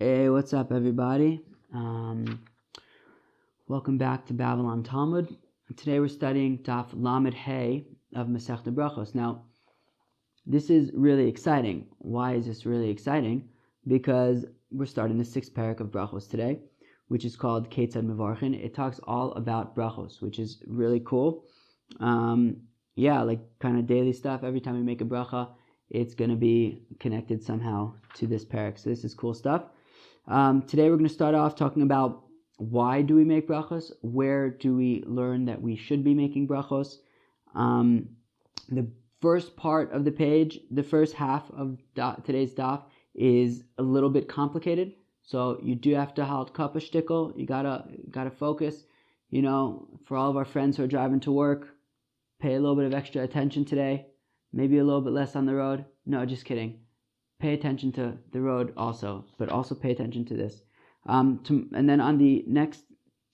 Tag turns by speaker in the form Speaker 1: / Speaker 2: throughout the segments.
Speaker 1: Hey, what's up, everybody? Welcome back to Babylon Talmud. Today we're studying Daf Lamed Hey of Masechta Berachos. Now, this is really exciting. Why is this really exciting? Because we're starting the sixth parak of Berachos today, which is called Ketzad Mevarchin. It talks all about Berachos, which is really cool. Like kind of daily stuff. Every time we make a bracha, it's going to be connected somehow to this parak. So this is cool stuff. Today we're going to start off talking about why do we make brachos, where do we learn that we should be making brachos. The first part of the page, the first half of today's daf is a little bit complicated, so you do have to halt kappa shtickle. You gotta focus. You know, for all of our friends who are driving to work, pay a little bit of extra attention today. Maybe a little bit less on the road. No, just kidding. Pay attention to the road also, but also pay attention to this. And then on the next,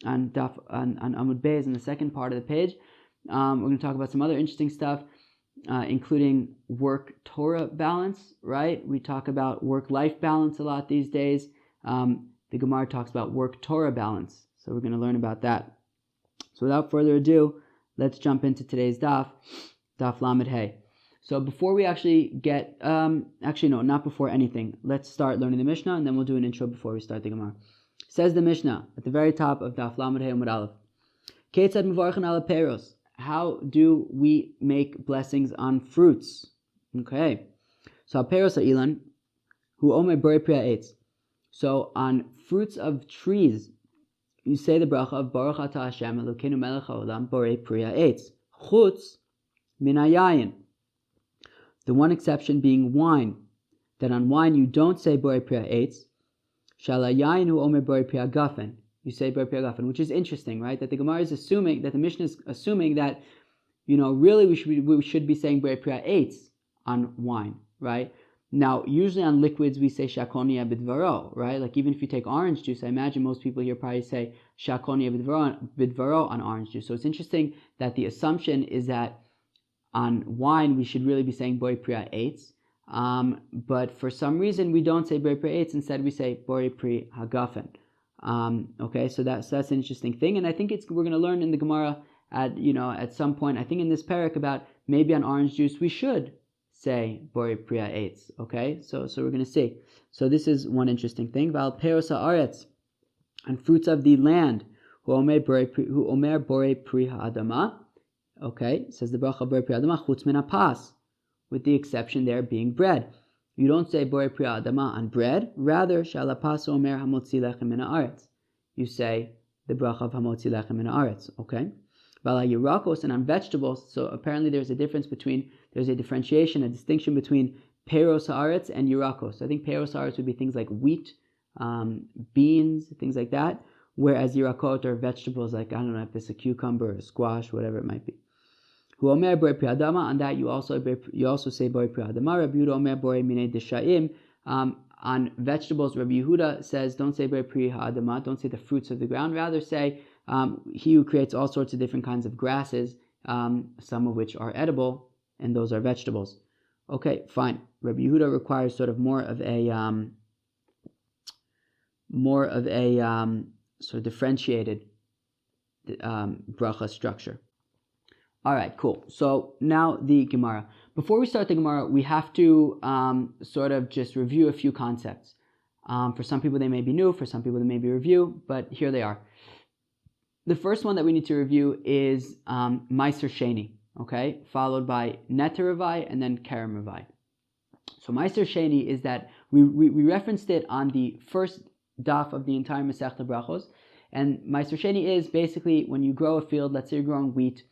Speaker 1: on Amud Beis, in the second part of the page, we're going to talk about some other interesting stuff, including work-Torah balance, right? We talk about work-life balance a lot these days. The Gemara talks about work-Torah balance, so we're going to learn about that. So without further ado, let's jump into today's daf Lamed Hey. So before we actually get, not before anything, let's start learning the Mishnah, and then we'll do an intro before we start the Gemara. Says the Mishnah at the very top of Daf Lamed Hey Amud Aleph. Ketzad mevarchin ala peros. How do we make blessings on fruits? Okay. So peros ha'ilan, hu omer borei priya eitz. So on fruits of trees, you say the bracha of Baruch Atah Hashem Elokeinu melech haolam borei priya eitz. Chutz min hayayin. The one exception being wine, that on wine you don't say borei priya eitz. Shalayayin hu omer borei priya gafen. You say borei priya gafen, which is interesting, right? That the Gemara is assuming, that the Mishnah is assuming that, really we should be saying borei priya eitz on wine, right? Now, usually on liquids we say shakonia bidvaro, right? Like even if you take orange juice, I imagine most people here probably say shakonia bidvaro on orange juice. So it's interesting that the assumption is that on wine we should really be saying borei priya eitz, but for some reason we don't say borei priya eitz. Instead we say borei pri hagafen. Okay, so that's an interesting thing, and I think we're going to learn in the Gemara at some point. I think in this parak about maybe on orange juice we should say borei priya eitz. Okay, so we're going to see. So this is one interesting thing. Val peros haaretz, and fruits of the land, hu omer borei pri haadama. Okay, says the bracha borei priya adama chutz min hapas, with the exception there being bread. You don't say borei priya adama on bread. Rather, shalapas omer hamotzi lechem min haaretz. You say the bracha of hamotzi lechem min haaretz. Okay, vala yirakos, and on vegetables. So apparently there's a differentiation, a distinction between peros haaretz and yirakos. I think peros haaretz would be things like wheat, beans, things like that. Whereas yirakot are vegetables like, I don't know if it's a cucumber or a squash, whatever it might be. Hu omer borei pri adama, on that you also say borei pri adama. Rabbi Yehuda omer borei minei deshaim. On vegetables, Rabbi Yehuda says don't say borei pri adama, don't say the fruits of the ground. Rather say he who creates all sorts of different kinds of grasses, some of which are edible, and those are vegetables. Okay, fine. Rabbi Yehuda requires sort of more of a sort of differentiated bracha structure. All right, cool. So now the Gemara. Before we start the Gemara, we have to sort of just review a few concepts. For some people they may be new, for some people they may be review, but here they are. The first one that we need to review is Meiser Sheni, okay, followed by Neter Revai and then Kerem Revai. So Meiser Sheni is that we referenced it on the first daf of the entire Masechta Berachos, and Meiser Sheni is basically when you grow a field, let's say you're growing wheat.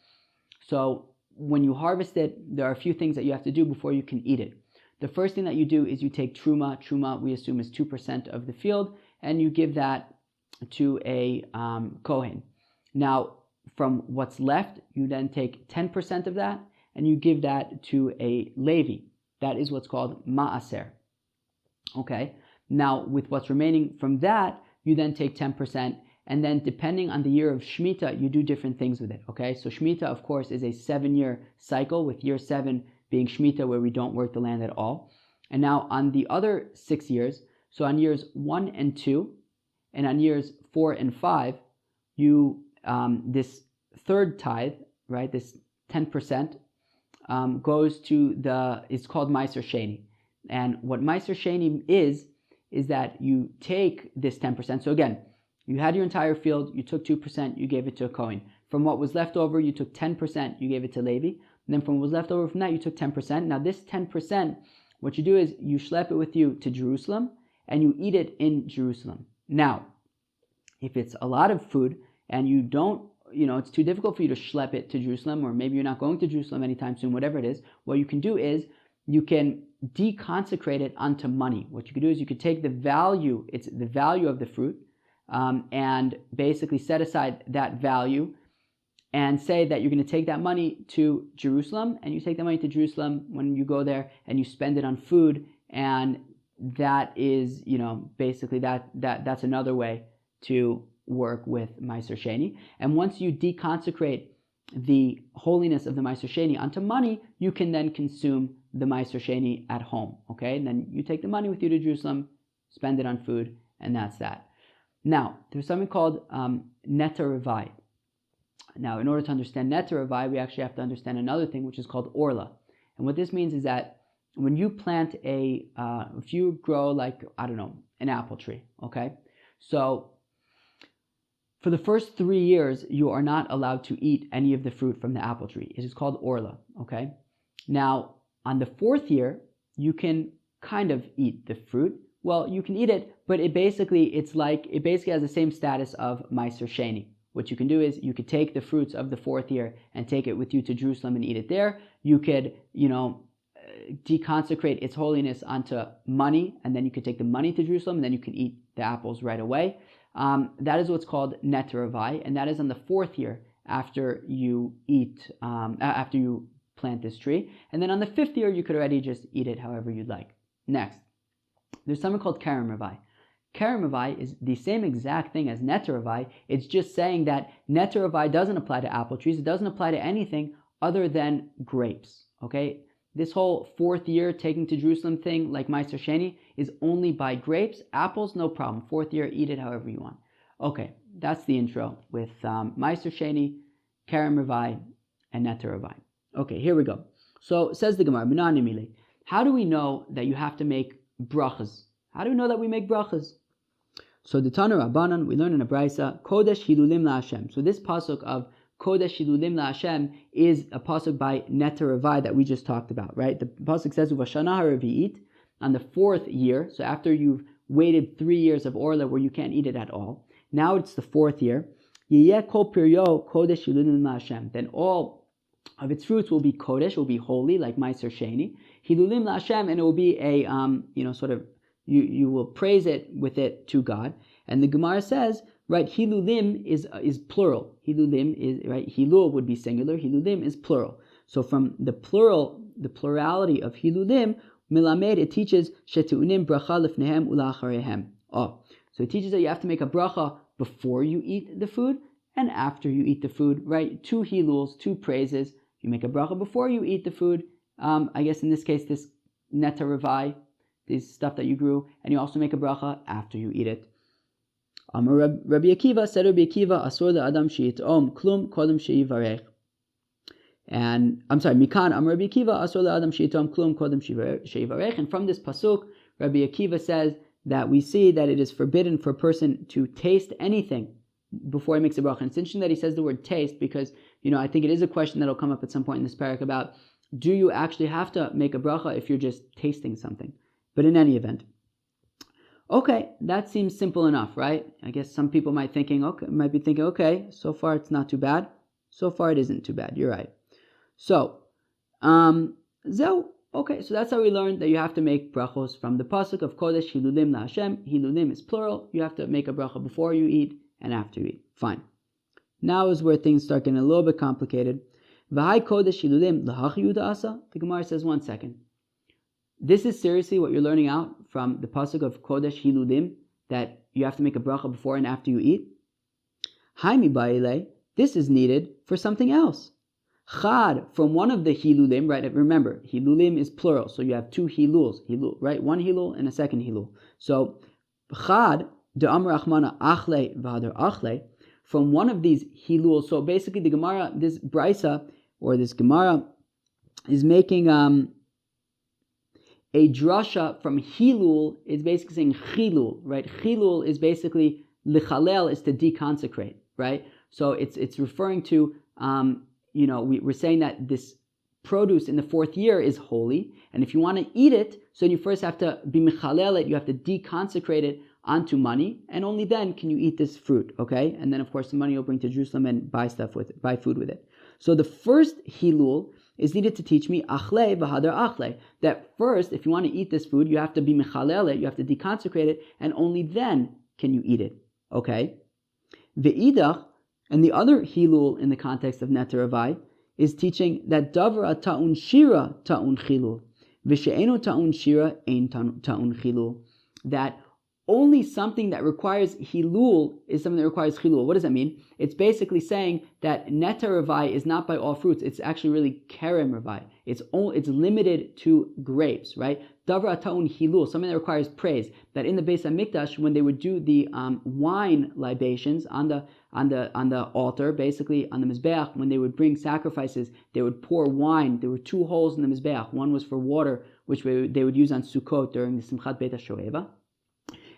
Speaker 1: So when you harvest it, there are a few things that you have to do before you can eat it. The first thing that you do is you take truma. Truma, we assume, is 2% of the field, and you give that to a kohen. Now, from what's left, you then take 10% of that, and you give that to a Levi. That is what's called ma'aser. Okay. Now, with what's remaining from that, you then take 10%. And then depending on the year of Shemitah, you do different things with it, okay? So Shemitah, of course, is a 7-year cycle, with year 7 being Shemitah, where we don't work the land at all. And now on the other 6 years, So on years 1 and 2, and on years 4 and 5, you this third tithe, right? This 10% goes to it's called Meiser Sheni. And what Meiser Sheni is that you take this 10%. So again, you had your entire field, you took 2%, you gave it to a Kohen. From what was left over, you took 10%, you gave it to Levi. And then from what was left over from that, you took 10%. Now this 10%, what you do is you schlep it with you to Jerusalem, and you eat it in Jerusalem. Now, if it's a lot of food, and you don't, it's too difficult for you to schlep it to Jerusalem, or maybe you're not going to Jerusalem anytime soon, whatever it is, what you can do is you can deconsecrate it onto money. What you could do is you could take the value, it's the value of the fruit, and basically set aside that value and say that you're going to take that money to Jerusalem, and you take that money to Jerusalem when you go there and you spend it on food, and that is, basically that's another way to work with Meiser Sheni. And once you deconsecrate the holiness of the Meiser Sheni onto money, you can then consume the Meiser Sheni at home, okay? And then you take the money with you to Jerusalem, spend it on food, and that's that. Now, there's something called Neter Revai. Now, in order to understand Neter Revai, we actually have to understand another thing, which is called Orla. And what this means is that when you plant if you grow an apple tree, okay? So, for the first 3 years, you are not allowed to eat any of the fruit from the apple tree. It is called Orla, okay? Now, on the 4th year, you can kind of eat the fruit. Well, you can eat it, but it basically has the same status of Meiser Sheni. What you can do is you could take the fruits of the 4th year and take it with you to Jerusalem and eat it there. You could, deconsecrate its holiness onto money, and then you could take the money to Jerusalem, and then you can eat the apples right away. That is what's called Neter Revai, and that is on the 4th year after you plant this tree. And then on the 5th year, you could already just eat it however you'd like. Next, there's something called Kerem Revai. Kerem Revai is the same exact thing as Neter Revai. It's just saying that Neter Revai doesn't apply to apple trees. It doesn't apply to anything other than grapes. Okay? This whole 4th year taking to Jerusalem thing, like Meiser Sheni, is only by grapes. Apples, no problem. 4th year, eat it however you want. Okay, that's the intro with Meiser Sheni, Kerem Revai, and Neter Revai. Okay, here we go. So, says the Gemara, how do we know that you have to make brachas? How do we know that we make brachas? So, the Tana Rabbanan, we learn in a Braisa, Kodesh Hilulim LaHashem. So, this pasuk of Kodesh Hilulim LaHashem is a pasuk by Neter Revai that we just talked about, right? The pasuk says, Uvashana HaRevi'it, on the 4th year, so after you've waited 3 years of Orla where you can't eat it at all, now it's the 4th year, Yiyeh Kol Piryo Kodesh Hilulim LaHashem. Then all of its fruits will be Kodesh, will be holy, like Meiser Sheni. Hilulim LaHashem, and it will be a, you will praise it with it to God. And the Gemara says, right, Hilulim is plural. Hilulim is, right, Hilul would be singular, Hilulim is plural. So from the plurality of Hilulim, Milamed, it teaches, Shetu'unim bracha lefnehem ula'acharehem. So it teaches that you have to make a bracha before you eat the food and after you eat the food, right? 2 Hiluls, 2 praises. You make a bracha before you eat the food. I guess in this case, this Neter Revai, this stuff that you grew, and you also make a bracha after you eat it. Amar Rabbi Akiva, said Rabbi Akiva, Asur le'adam she'yitom klum kodem she'ivarech. And, Mikan, Amar Rabbi Akiva, Asur le'adam she'yitom klum kodem she'ivarech. And from this pasuk, Rabbi Akiva says that we see that it is forbidden for a person to taste anything before he makes a bracha. And it's interesting that he says the word taste because, I think it is a question that will come up at some point in this parak about, do you actually have to make a bracha if you're just tasting something? But in any event, okay, that seems simple enough, right? I guess some people might be thinking, okay, so far it's not too bad. So far it isn't too bad. You're right. So, okay, so that's how we learned that you have to make brachos from the pasuk of Kodesh Hilulim LaHashem. Hilulim is plural. You have to make a bracha before you eat and after you eat. Fine. Now is where things start getting a little bit complicated. V'hai Kodesh Hilulim l'hachi asa. The Gemara says, 1 second. This is seriously what you're learning out from the pasuk of Kodesh Hilulim, that you have to make a bracha before and after you eat? Haimi ba'ilei, this is needed for something else. Chad, from one of the hilulim, right? Remember, hilulim is plural, so you have two hiluls, hilul, right? One hilul and a second hilul. So, Chad, de Amr Achmana Achle V'Hadar Achle, from one of these hiluls. So basically, the Gemara, this brisa or this Gemara, is making a drasha from hilul. Is basically saying chilul, right? Chilul is basically lichalel, is to deconsecrate, right? So it's referring to we're saying that this produce in the fourth year is holy, and if you want to eat it, so you first have to be mechalel it, you have to deconsecrate it onto money, and only then can you eat this fruit, okay? And then of course the money you'll bring to Jerusalem and buy food with it. So the first hilul is needed to teach me achle v'hadar achle, that first, if you want to eat this food, you have to be mechalel it, you have to deconsecrate it, and only then can you eat it, okay? Ve'idach, and the other hilul in the context of Neter Avai is teaching that davar ta'un shira ta'un chilul, v'she'enu ta'un shira ein ta'un chilul, that only something that requires hilul is something that requires chilul. What does that mean? It's basically saying that Neter Avai is not by all fruits. It's actually really kerem Avai. It's limited to grapes, right? Davar ta'un hilul, something that requires praise. That in the Beis Hamikdash, when they would do the wine libations on the altar, basically on the mizbeach, when they would bring sacrifices, they would pour wine. There were two holes in the mizbeach. One was for water, which they would use on Sukkot during the Simchat Beit HaShoeva.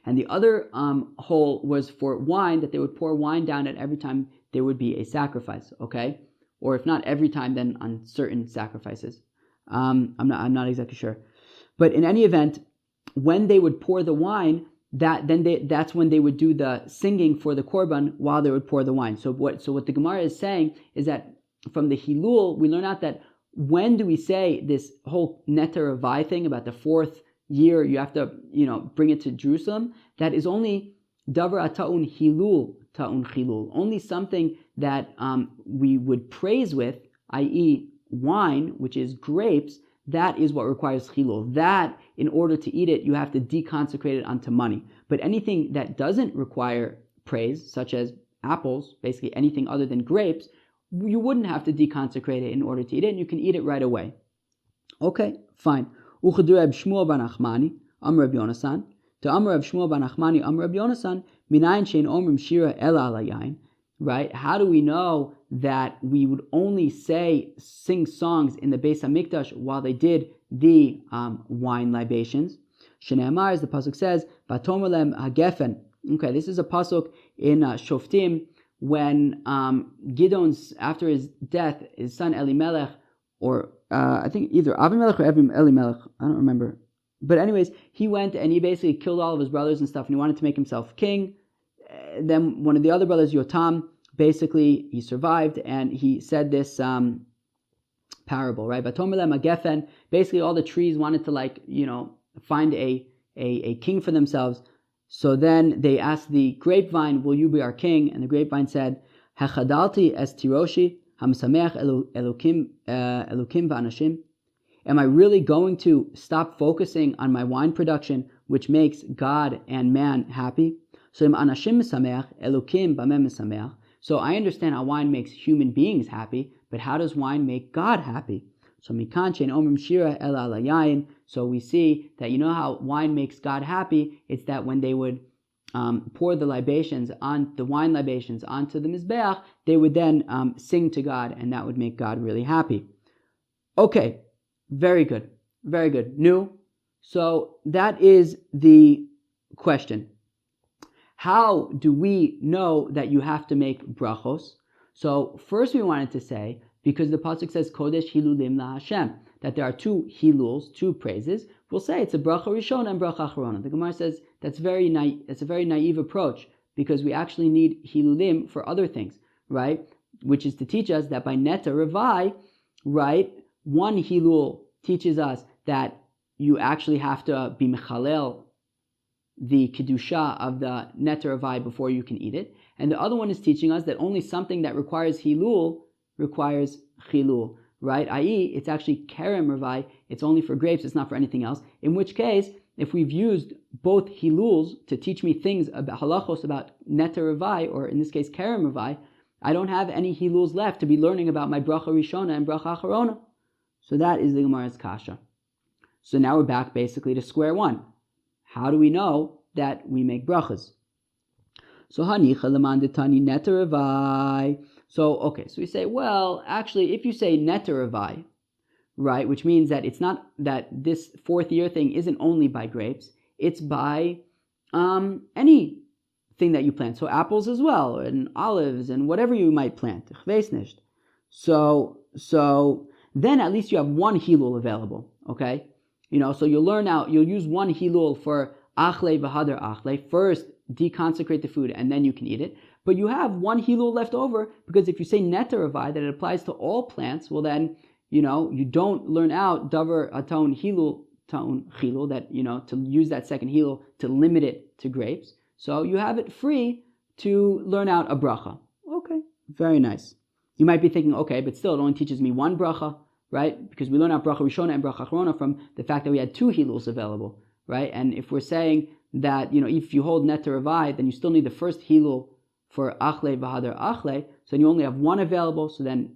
Speaker 1: And the other hole was for wine, that they would pour wine down at every time there would be a sacrifice, okay? Or if not every time, then on certain sacrifices. I'm not exactly sure. But in any event, when they would pour the wine, that's when they would do the singing for the korban while they would pour the wine. So what the Gemara is saying is that from the hilul, we learn out that when do we say this whole Neter Avai thing about the fourth year, you have to, bring it to Jerusalem, that is only davar ta'un hilul, ta'un chilul, only something that we would praise with, i.e. wine, which is grapes, that is what requires chilul. That, in order to eat it, you have to deconsecrate it onto money. But anything that doesn't require praise, such as apples, basically anything other than grapes, you wouldn't have to deconsecrate it in order to eat it, and you can eat it right away. Okay, fine. Uchadur Reb Shmuel bar Nachmani, Amar Reb Yonasan, to Amar Reb Shmuel bar Nachmani, Amar Reb Yonasan, minayin shein omrim shira ela ala yain. Right? How do we know that we would only sing songs in the Beis Hamikdash while they did the wine libations? Shneimar, as the pasuk says, "Vatomer lem hagefen." Okay, this is a pasuk in Shoftim when Gideon's, after his death, his son Elimelech, or I think either Avimelech or Elimelech, I don't remember. But anyways, he went and he basically killed all of his brothers and stuff, and he wanted to make himself king. Then one of the other brothers, Yotam, basically he survived, and he said this parable, right? Batomelem Agefen. Basically, all the trees wanted to find a king for themselves. So then they asked the grapevine, "Will you be our king?" And the grapevine said, "Hechadalti es tiroshi hamsamech elokim v'anashim." Am I really going to stop focusing on my wine production, which makes God and man happy? So anashim misameach, elokim b'mem misameach. So I understand how wine makes human beings happy, but how does wine make God happy? So mikan shein omrim shira ela ala yain. So we see that how wine makes God happy. It's that when they would pour the libations the wine libations onto the mizbeach, they would then sing to God, and that would make God really happy. Okay, very good, very good. New. So that is the question. How do we know that you have to make brachos? So first we wanted to say, because the pasuk says Kodesh Hilulim La Hashem, that there are two hiluls, two praises, we'll say it's a bracha rishona and bracha acharona. The Gemara says that's a very naive approach, because we actually need hilulim for other things, right? Which is to teach us that by Neter Avai, right, one hilul teaches us that you actually have to be mechalel the kedusha of the Neter Avai before you can eat it, and the other one is teaching us that only something that requires hilul requires chilul, right? I.e., it's actually kerem Avai, it's only for grapes, it's not for anything else. In which case, if we've used both hiluls to teach me things about halachos about Neter Avai, or in this case kerem Avai, I don't have any hiluls left to be learning about my bracha rishona and bracha acharona. So that is the Gemara's kasha. So now we're back basically to square one. How do we know that we make brachas? So hanicha lemandetani neteravai. So we say, well, actually, if you say neteravai, right, which means that it's not that this fourth year thing isn't only by grapes, it's by anything that you plant. So apples as well, and olives, and whatever you might plant. So then at least you have one hilul available, okay? So you'll use one hilul for achle v'hadar achle. First, deconsecrate the food, and then you can eat it. But you have one hilul left over, because if you say neteravai, that it applies to all plants, well then, you don't learn out davar aton hilul, that, to use that second hilul to limit it to grapes. So you have it free to learn out a bracha. Okay, very nice. You might be thinking, okay, but still it only teaches me one bracha, right? Because we learn out bracha rishona and bracha acharona from the fact that we had two hiluls available, right? And if we're saying that, if you hold neteravai, then you still need the first hilul for achle v'hadar achle, so you only have one available, so then,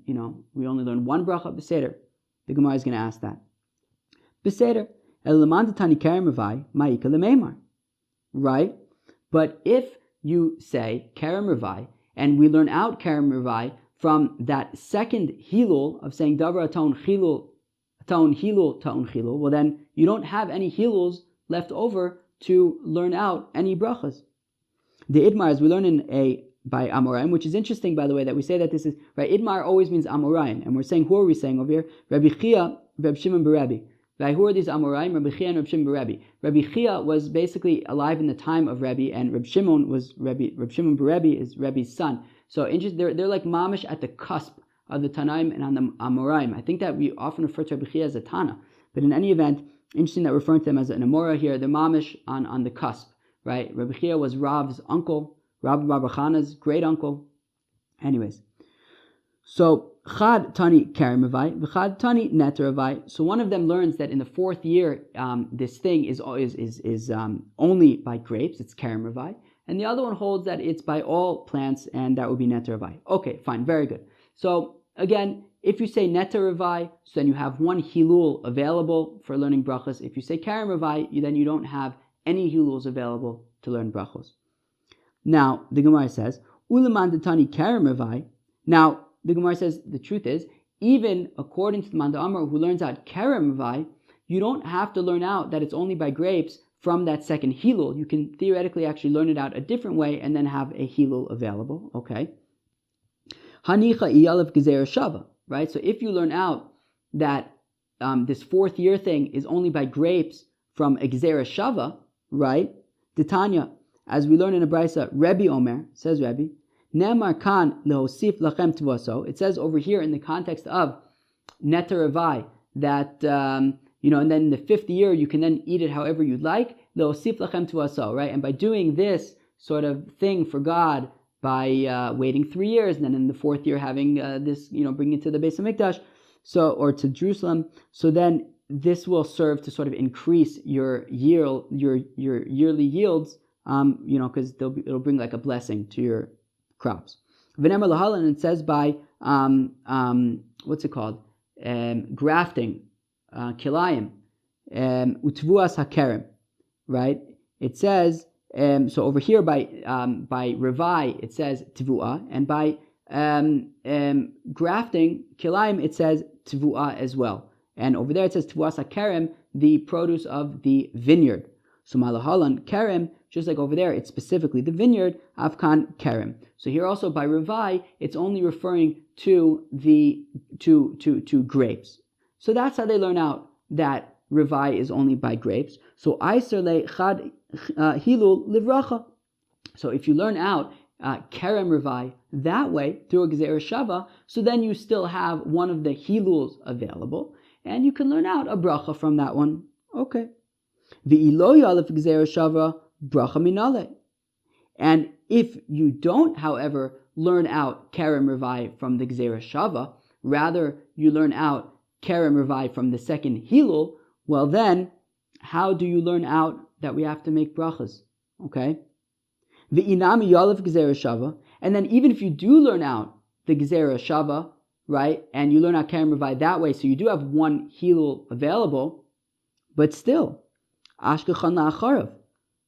Speaker 1: we only learn one bracha beseder. The Gemara is going to ask that. Beseder, elamandatani kerem revai, ma'ika lemeimar. Right? But if you say kerem revai, and we learn out kerem revai from that second hilul of saying davar aton hilul, taon hilul, well then you don't have any hiluls left over to learn out any brachas. The idmar, as we learn by Amoraim, which is interesting, by the way, that we say that this is, right, idmar always means Amoraim, and we're saying, who are we saying over here? Rabbi Chia, Reb Shimon Berebi. Right, who are these Amoraim? Rabbi Chia and Reb Shimon Berebi. Rabbi Chia was basically alive in the time of Rebbe, and Reb Shimon Berebi is Rebbe's son. So they're like mamish at the cusp of the Tanaim and on the Amoraim. I think that we often refer to Rabbi Chia as a Tana, but in any event, interesting that we're referring to them as an Amora here. They're mamish on the cusp, right? Rabbi Chia was Rav's uncle, Rabbi Barbachana's great uncle. Anyways, so Chad Tani Karimavai, V'Chad Tani Neteravai. So one of them learns that in the fourth year, this thing is only by grapes. It's Karimavai, and the other one holds that it's by all plants, and that would be Neteravai. Okay, fine, very good. So again, if you say Neteravai, so then you have one hilul available for learning brachos. If you say Karimavai, then you don't have any hiluls available to learn brachos. Now, the Gemara says, Ulemandatani Karimavai. Now, the Gemara says, the truth is, even according to the Manda Amar, who learns out Karimavai, you don't have to learn out that it's only by grapes from that second hilul. You can theoretically actually learn it out a different way and then have a hilul available, okay? Hanicha iyalev gezer shava, right? So if you learn out that this fourth year thing is only by grapes from a gezer shava, right? Titania, as we learn in a brisa, Rebbe Omer, says Rebbe, Nemar kan lehosif lachem tvaso. It says over here in the context of neteravai that, and then in the fifth year you can then eat it however you'd like, lehosif lachem tvaso, right? And by doing this sort of thing for God, by waiting 3 years, and then in the fourth year having this, bring it to the Beis HaMikdash, or to Jerusalem, so then this will serve to sort of increase your yield, your yearly yields, because it'll bring like a blessing to your crops. V'nemar lahalan, it says by what's it called? Grafting, kilayim, utvuas hakerem, right? It says so over here by revai it says tvua, and by grafting kilayim it says tvua as well. And over there it says tvuas hakerem, the produce of the vineyard. So malahalan kerem, just like over there, it's specifically the vineyard, Afkan Kerem. So here also by Revai, it's only referring to the to grapes. So that's how they learn out that Revai is only by grapes. So Aiser le Chad Hilul Livracha. So if you learn out Kerem Revai that way through a Gezer Shava, so then you still have one of the Hiluls available, and you can learn out a bracha from that one. Okay. V'ilo yalef Gezer Shava bracha minale. And if you don't, however, learn out Kerem Revai from the Gzera Shava, rather you learn out Kerem Revai from the second Hilul, well then, how do you learn out that we have to make brachas? Okay? V'inami yalef Gzera Shava, and then even if you do learn out the Gezerah Shava, right? And you learn out Kerem Revai that way, so you do have one Hilul available, but still, Ashkechan La'acharav.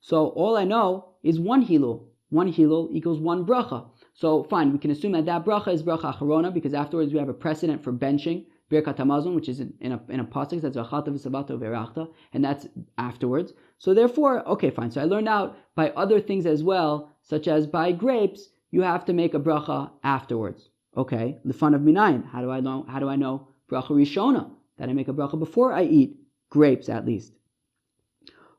Speaker 1: So all I know is one Hilul. One Hilul equals one bracha. So fine, we can assume that bracha is bracha acharona, because afterwards we have a precedent for benching Birkat Hamazon, which is in a pasuk that's v'achata v'savato v'erachta, and that's afterwards. So therefore, okay, fine. So I learned out by other things as well, such as by grapes, you have to make a bracha afterwards. Okay, the fun of minayin. How do I know? Bracha rishona, that I make a bracha before I eat grapes at least.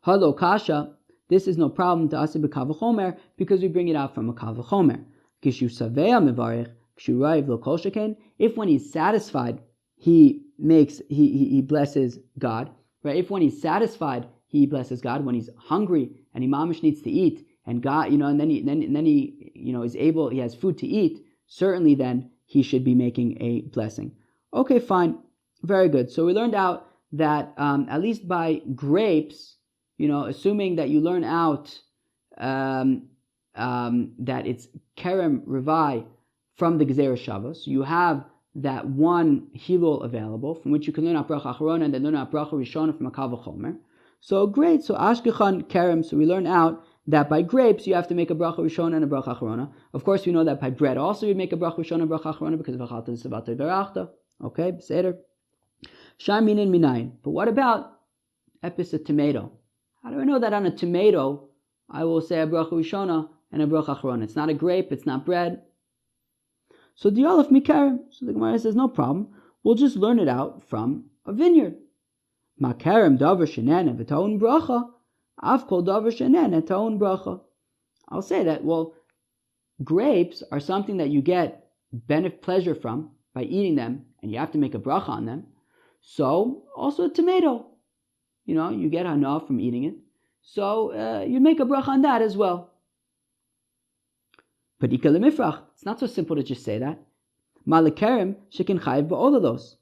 Speaker 1: Halo kasha. This is no problem to us b'kavachomer, because we bring it out from a kavachomer. Kishu savea mevarich, kishu raiv lo kol sheken. If when he's satisfied, he blesses God, right? If when he's satisfied, he blesses God. When he's hungry and he mamish needs to eat, and God, and then he is able, he has food to eat. Certainly, then he should be making a blessing. Okay, fine, very good. So we learned out that at least by grapes, assuming that you learn out that it's Kerem Revai from the Gezerah Shava, so you have that one Hilul available, from which you can learn out Bracha Acharona and then learn out Bracha Rishona from a Kal V'chomer. So great, so Ashkechan Kerem, so we learn out that by grapes you have to make a Bracha Rishona and a Bracha Acharona. Of course, we know that by bread also you make a Bracha Rishona and a Bracha Acharona, because of V'achalta v'savato v'erachta. Okay, Beseder. Shai minin minayin. But what about epis a tomato? How do I know that on a tomato I will say a Bracha Rishona and a Bracha Acharona? It's not a grape, it's not bread. So the Aleph Mikarem, so the Gemara says no problem. We'll just learn it out from a vineyard. Makarem davar shenen v'taun bracha, av kol davar shenen v'taun bracha. I'll say that, well, grapes are something that you get pleasure from by eating them, and you have to make a bracha on them. So also a tomato, you get hana from eating it. So you make a bracha on that as well. But it's not so simple to just say that. Malakerem shekin chayiv ba'olalos.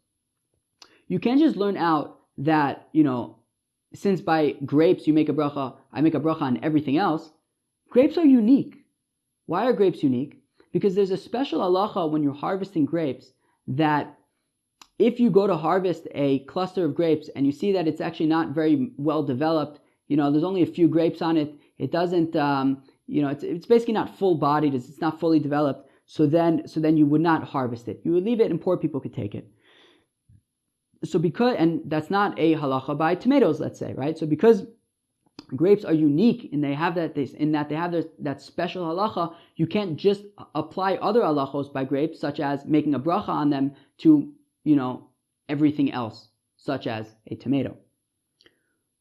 Speaker 1: You can't just learn out that, since by grapes you make a bracha, I make a bracha on everything else. Grapes are unique. Why are grapes unique? Because there's a special halacha when you're harvesting grapes that if you go to harvest a cluster of grapes and you see that it's actually not very well developed, there's only a few grapes on it, it doesn't, it's basically not full bodied, it's not fully developed, so then you would not harvest it. You would leave it and poor people could take it. So and that's not a halacha by tomatoes, let's say, right? So because grapes are unique and they have that special halacha, you can't just apply other halachos by grapes, such as making a bracha on them, to everything else, such as a tomato.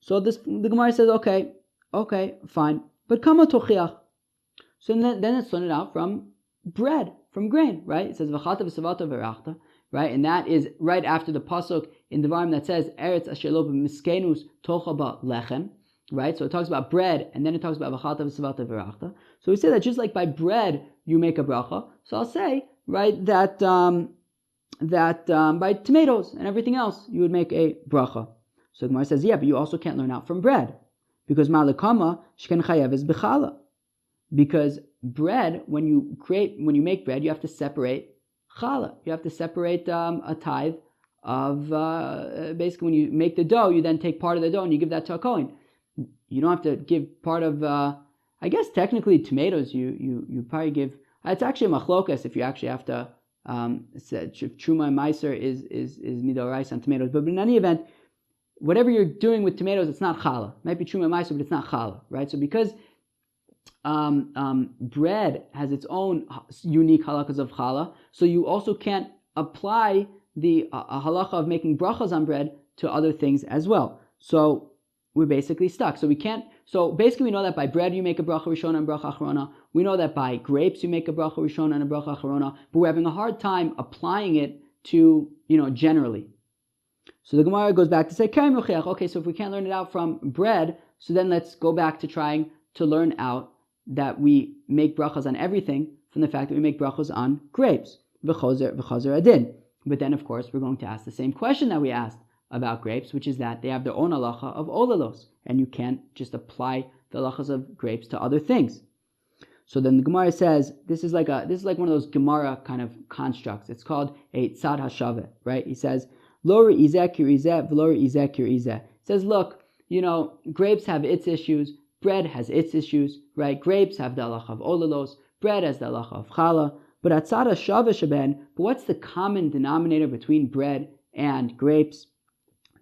Speaker 1: So the Gemara says, okay, fine, but kama tochiach. So then it's learned out from bread, from grain, right? It says v'chata v'savato v'erachta, right? And that is right after the pasuk in Devarim that says Eretz asher lo b'miskenus tocha ba lechem, right? So it talks about bread, and then it talks about v'chata v'savato v'erachta. So we say that just like by bread you make a bracha, so I'll say, right, that by tomatoes and everything else you would make a bracha. So the Gemara says, yeah, but you also can't learn out from bread, because ma'alekama shken chayev is bechala. Because bread, when you make bread, you have to separate challah. You have to separate a tithe of basically when you make the dough, you then take part of the dough and you give that to a kohen. You don't have to give part of. I guess technically tomatoes you probably give. It's actually a machlokas if you actually have to. Truma and meiser is midorais on tomatoes, but in any event, whatever you're doing with tomatoes, it's not challah. It might be truma and meiser, but it's not challah, right? So because bread has its own unique halakas of challah, so you also can't apply the halacha of making brachas on bread to other things as well. So we're basically stuck. So we can't. So basically, we know that by bread you make a bracha rishona and bracha acharona. We know that by grapes you make a bracha rishona and a bracha acharona. But we're having a hard time applying it to generally. So the Gemara goes back to say, okay, so if we can't learn it out from bread, so then let's go back to trying to learn out that we make brachas on everything from the fact that we make brachas on grapes. V'chozer adin. But then, of course, we're going to ask the same question that we asked about grapes, which is that they have their own halacha of olalos, and you can't just apply the halachas of grapes to other things. So then the Gemara says, this is like one of those Gemara kind of constructs. It's called a tzad hashave, right? He says, lo re'izeh kirizeh v'lo re'izeh kirizeh. He says, look, grapes have its issues, bread has its issues, right? Grapes have the halacha of olalos, bread has the halacha of challah, but atzad hashave sheben, but what's the common denominator between bread and grapes?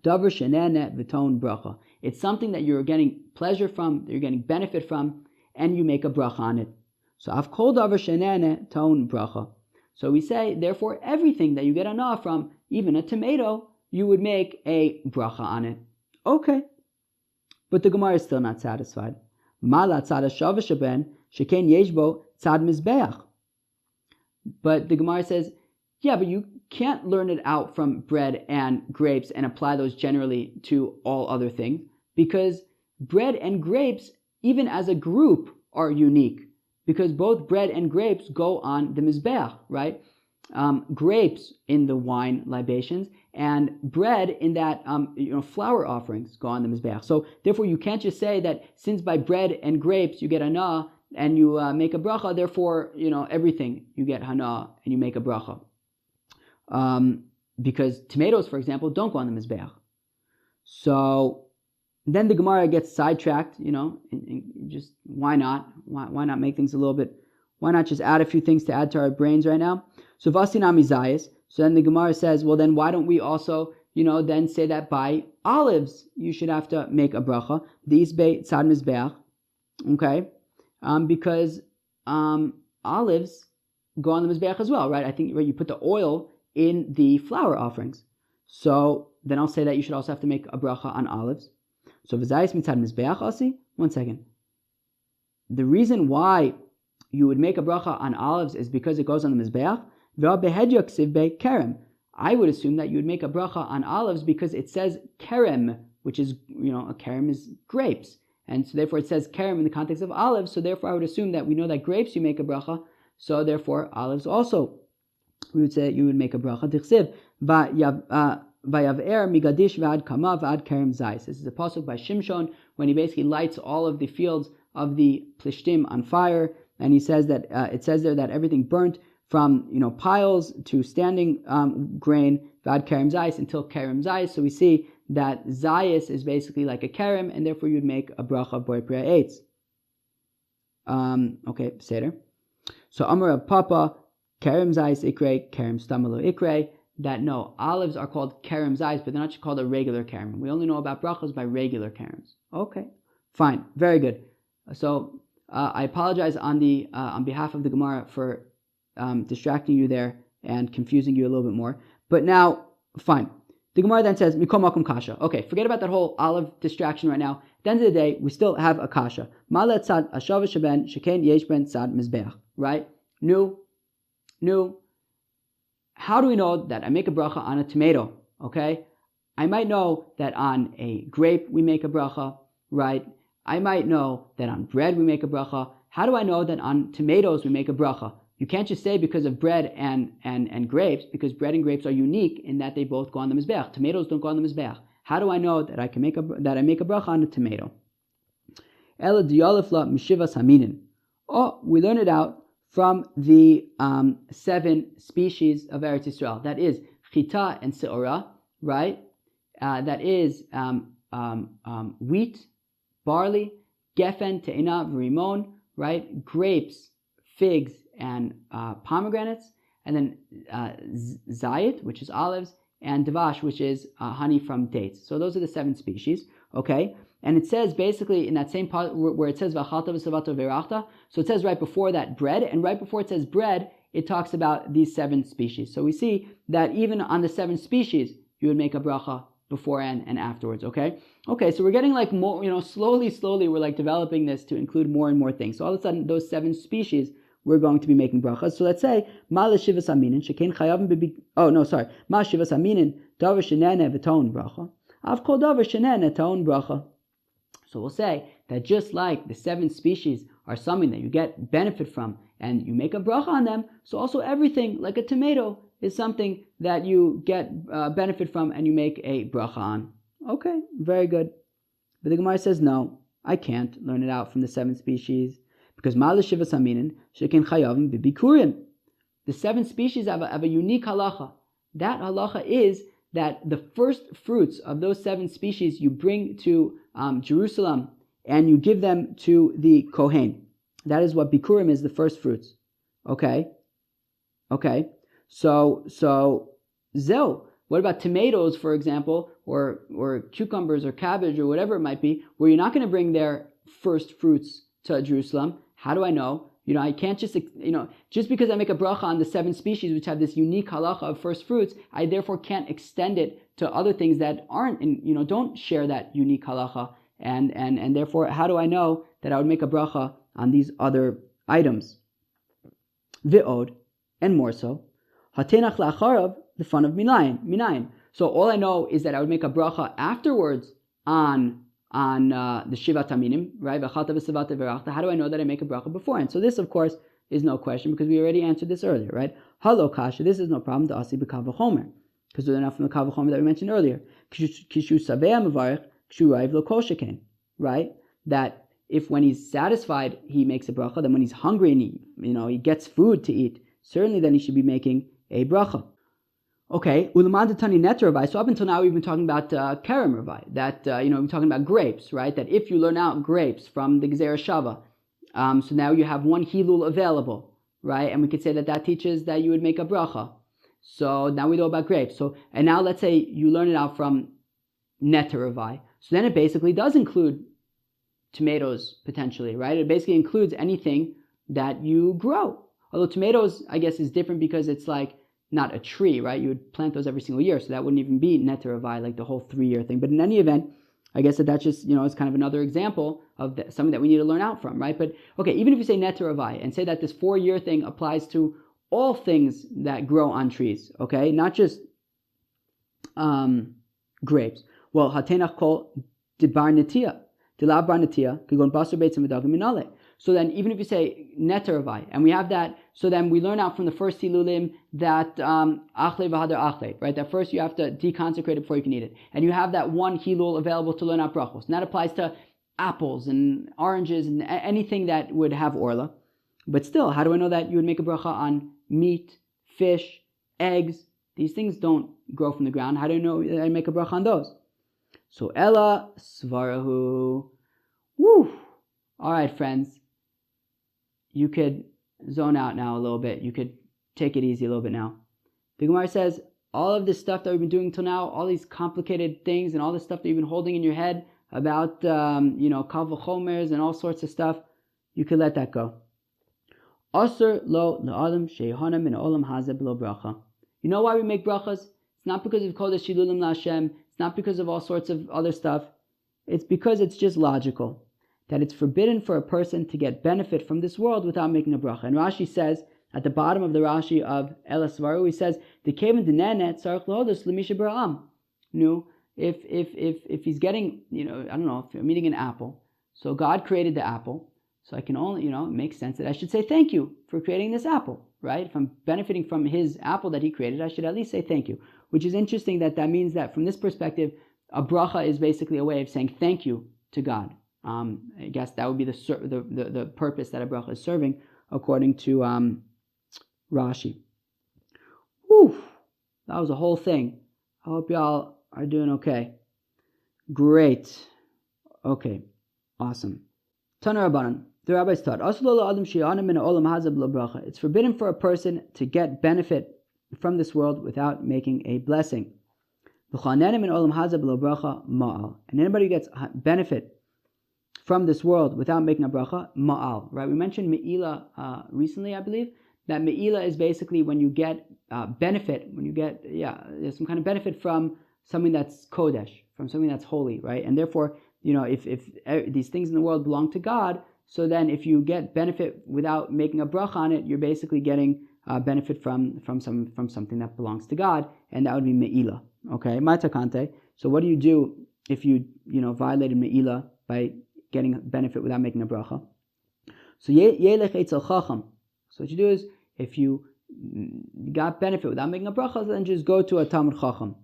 Speaker 1: Davar shenene v'ton bracha. It's something that you're getting pleasure from, that you're getting benefit from, and you make a bracha on it. So av kol davar shenene ton bracha. So we say, therefore, everything that you get anah from, even a tomato, you would make a bracha on it. Okay. But the Gemara is still not satisfied. Mala tzad hashava sheben sheken yeshbo tzad mizbeach. But the Gemara says, yeah, but you can't learn it out from bread and grapes and apply those generally to all other things, because bread and grapes, even as a group, are unique, because both bread and grapes go on the mizbeach, right? Grapes in the wine libations, and bread in that flour offerings go on the mizbeach. So therefore, you can't just say that since by bread and grapes you get hana and you make a bracha, therefore everything you get hana and you make a bracha. Because tomatoes, for example, don't go on the mizbeach. So then the Gemara gets sidetracked, and just why not? Why not make things a little bit? Why not just add a few things to add to our brains right now? So vasinami zayis. So then the Gemara says, well, then why don't we also, then say that by olives you should have to make a bracha? These be tzad mizbeach, okay? Because olives go on the mizbeach as well, right? I think you put the oil in the flour offerings. So then I'll say that you should also have to make a bracha on olives. So v'zayis mitzad mizbeach asi. 1 second. The reason why you would make a bracha on olives is because it goes on the mizbeach. I would assume that you would make a bracha on olives because it says kerem, which is, a kerem is grapes. And so therefore it says kerem in the context of olives. So therefore I would assume that we know that grapes you make a bracha. So therefore olives also, we would say you would make a bracha. Tichsiv, Vayaver migadish vad kama vad kerem zayis. This is a pasuk by Shimshon when he basically lights all of the fields of the Plishtim on fire, and he says that it says there that everything burnt from piles to standing grain vad kerem zayis until kerem zayis. So we see that zayis is basically like a kerem, and therefore you'd make a bracha of boi priya eitz. Okay, seder. So Amar of Papa kerem zayis ikre kerem stamalo ikre. That no, olives are called kerem zayis, but they're not just called a regular kerem. We only know about brachos by regular kerems. Okay, fine, very good. So I apologize on behalf of the Gemara for distracting you there and confusing you a little bit more. But now, fine. The Gemara then says mikom makom kasha. Okay, forget about that whole olive distraction right now. At the end of the day, we still have a kasha. Malet tzad ashava sheben sheken yesh ben tzad mizbeach. Right? New. How do we know that I make a bracha on a tomato? Okay, I might know that on a grape we make a bracha, right? I might know that on bread we make a bracha. How do I know that on tomatoes we make a bracha? You can't just say because of bread and grapes, because bread and grapes are unique in that they both go on the mizbeach. Tomatoes don't go on the mizbeach. How do I know that I make a bracha on a tomato? Ela diyalefla mishivas haminin. Oh, we learn it out from the 7 species of Eretz Yisrael. That is chita and seorah, right? That is wheat, barley, gefen, te'ina, v'rimon, right? Grapes, figs, and pomegranates, and then zayit, which is olives, and davash, which is honey from dates. So those are the 7 species, okay? And it says basically in that same part where it says v'achalta v'savato v'erachta, so it says right before that bread, and right before it says bread, it talks about these 7 species. So we see that even on the 7 species, you would make a bracha before and afterwards, okay? Okay, so we're getting like more, slowly, we're like developing this to include more and more things. So all of a sudden, those 7 species, we're going to be making brachas. So let's say, ma l'shivas aminin, shekein chayavim ma shivas aminin, davar shenene v'ton bracha, av kol davar shenene ton bracha. So we'll say that just like the 7 species are something that you get benefit from and you make a bracha on them, so also everything like a tomato is something that you get benefit from and you make a bracha on. Okay, very good. But the Gemara says, no, I can't learn it out from the 7 species Because Ma'al Shivas Haminin Shekin Chayavim B'Bikurin. The 7 species have a unique halacha. That halacha is that the first fruits of those 7 species you bring to Jerusalem and you give them to the Kohen. That is what Bikurim is, the first fruits. Okay? So Zeo. What about tomatoes, for example, or cucumbers or cabbage or whatever it might be, where you're not going to bring their first fruits to Jerusalem? How do I know? I can't just because I make a bracha on the 7 species which have this unique halacha of first fruits, I therefore can't extend it to other things that aren't, don't share that unique halacha. And therefore, how do I know that I would make a bracha on these other items? Ve'od, and more so, hatenach la'acharav, the fun of minayin. So all I know is that I would make a bracha afterwards on the Shivat Aminim, right? How do I know that I make a bracha beforehand? So this, of course, is no question because we already answered this earlier, right? Halo kasha, this is no problem. The asi b'kav v'chomer, because they're enough from the kav v'chomer that we mentioned earlier. Kishu saveh mevarich, kishu raiv lo kol sheken, right? That if when he's satisfied he makes a bracha, then when he's hungry and he gets food to eat, certainly then he should be making a bracha. Okay, ulamad tani neter ravai. So up until now we've been talking about kerem ravai. That we've been talking about grapes, right? That if you learn out grapes from the Gezerah Shava, so now you have 1 hilul available, right? And we could say that teaches that you would make a bracha. So now we know about grapes. And now let's say you learn it out from neter ravai. So then it basically does include tomatoes potentially, right? It basically includes anything that you grow. Although tomatoes, I guess, is different because it's like not a tree, right? You would plant those every single year, so that wouldn't even be neter avai, like the whole 3-year thing. But in any event, I guess that's just, it's kind of another example of something that we need to learn out from, right? But okay, even if you say neter avai and say that this 4-year thing applies to all things that grow on trees, okay, not just grapes. Well, hatenach kol dibar netia, dilab bar netia, kigon basar beitzim v'dagim minale. So then, even if you say neter avai, and we have that, so then we learn out from the first hilulim that achle v'hadar achle, right? That first you have to deconsecrate it before you can eat it, and you have that 1 hilul available to learn out brachos. And that applies to apples and oranges and anything that would have orla. But still, how do I know that you would make a bracha on meat, fish, eggs? These things don't grow from the ground. How do you know that I make a bracha on those? So ella svarahu. Woo! All right, friends. You could zone out now a little bit. You could take it easy a little bit now. The Gemara says, all of this stuff that we've been doing till now, all these complicated things and all this stuff that you've been holding in your head about, kal v'chomers and all sorts of stuff, you could let that go. Asur lo le'adam she'yehana min olam hazeh b'lo bracha. You know why we make brachas? It's not because of kodesh shilulim la'Hashem. It's not because of all sorts of other stuff. It's because it's just logical that it's forbidden for a person to get benefit from this world without making a bracha. And Rashi says, at the bottom of the Rashi of Ela Svaru, he says, the kevan denenet tzarich lohodus l'misha bara'am. If he's getting, I don't know, if I'm eating an apple, so God created the apple, so I can only, it makes sense that I should say thank you for creating this apple, right? If I'm benefiting from his apple that he created, I should at least say thank you, which is interesting that means that from this perspective, a bracha is basically a way of saying thank you to God. I guess that would be the purpose that a bracha is serving, according to Rashi. Whew, that was a whole thing. I hope y'all are doing okay. Great. Okay, awesome. Tana Rabbanan, the rabbis taught, it's forbidden for a person to get benefit from this world without making a blessing. And anybody who gets benefit from this world without making a bracha, ma'al, right? We mentioned me'ila recently, I believe, that me'ila is basically when you get benefit, there's some kind of benefit from something that's kodesh, from something that's holy, right? And therefore, if these things in the world belong to God, so then if you get benefit without making a bracha on it, you're basically getting benefit from something that belongs to God, and that would be me'ila, okay? Matakante. So what do you do if you violated me'ila by getting benefit without making a bracha? So yelech etzel chacham. So what you do is, if you got benefit without making a bracha, then just go to a Talmud Chacham.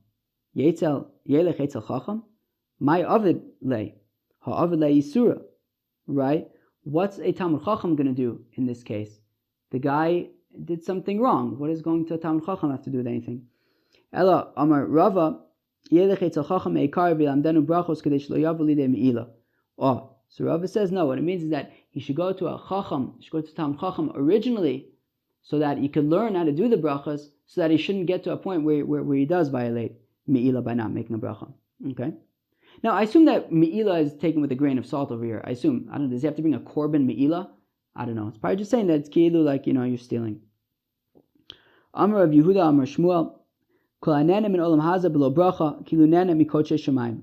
Speaker 1: Yelech etzel chacham. My avid lay, ha'avid lay yisura, right? what's a Talmud Chacham going to do in this case? The guy did something wrong. What is going to a Talmud Chacham have to do with anything? Ella Amar Rava Yelech Etzel Chacham Eikar V'Lamdenu Berachos Kadesh Lo Yavu Lidei Meila. Oh, so Rava says no. What it means is that he should go to a Chacham, he should go to Talmud Chacham originally, so that he could learn how to do the brachas, so that he shouldn't get to a point where he does violate Meila by not making a bracha. Okay. Now I assume that Meila is taken with a grain of salt over here. I assume. I don't know. Does he have to bring a korban Meila? I don't know. It's probably just saying that it's ki'ilu, like you're stealing. Amar of Yehuda Amar Shmuel.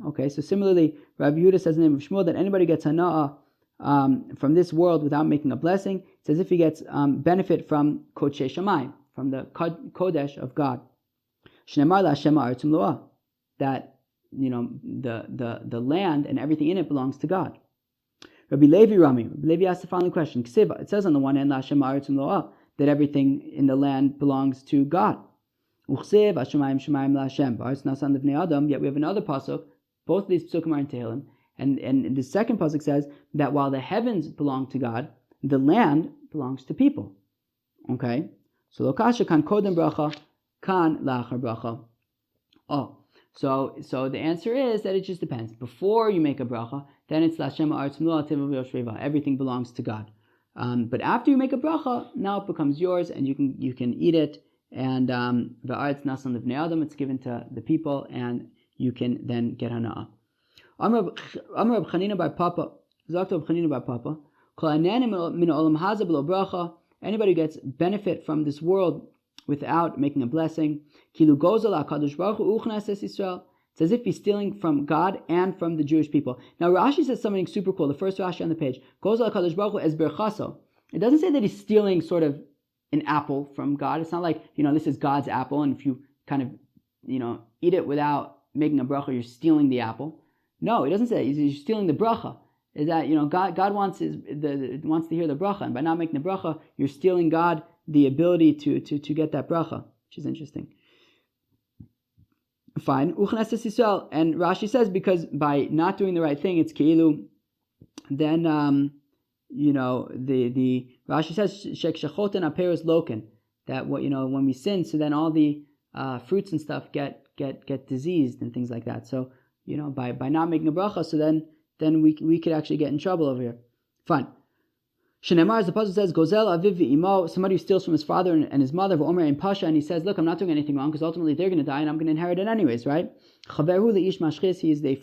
Speaker 1: Okay, so similarly, Rabbi Yehuda says in the name of Shmuel that anybody gets hana'ah from this world without making a blessing, it's as if he gets benefit from kodesh shamayim, from the kodesh of God. That the land and everything in it belongs to God. Rabbi Levi asked the following question. It says on the one hand that everything in the land belongs to God. Yet we have another pasuk. Both of these pasukim are in Tehillim, and the second pasuk says that while the heavens belong to God, the land belongs to people. Okay, so lokasha kan kodem bracha, kan lachar bracha. Oh, so the answer is that it just depends. Before you make a bracha, then it's Lashem Ha'aretz Mlu'ah Teva V'Yoshveva. Everything belongs to God. But after you make a bracha, now it becomes yours, and you can eat it. And V'Aretz Nasan Livnei Adam, it's given to the people, and you can then get hana'ah. Amar Reb Chanina bar Papa, Zakta Reb Chanina bar Papa, Kol Ha'ne'enim min Olam Hazeh b'lo bracha. Anybody who gets benefit from this world without making a blessing, Kilu Gozel HaKadosh Baruch Hu Uchnas Yisrael. It's as if he's stealing from God and from the Jewish people. Now Rashi says something super cool. The first Rashi on the page, Gozel HaKadosh Baruch Hu es Berachaso. It doesn't say that he's stealing sort of an apple from God. It's not like, this is God's apple, and if you kind of, eat it without making a bracha, you're stealing the apple. No, it doesn't say that. You're stealing the bracha. Is that, God wants to hear the bracha, and by not making the bracha, you're stealing God the ability to get that bracha, which is interesting. Fine. Uchnesses Yisrael, and Rashi says because by not doing the right thing, it's keilu. Then the Rashi says shek shachoten aperos loken, that when we sin, so then all the fruits and stuff get diseased and things like that. So by not making a bracha, so then we could actually get in trouble over here. Fine. Shenemar, as the pasuk says, Gozel aviv v'imo, somebody who steals from his father and his mother, v'omer and pasha, and he says, look, I'm not doing anything wrong, because ultimately they're going to die and I'm going to inherit it anyways, right? Chaveru le'ish mashchis, he's the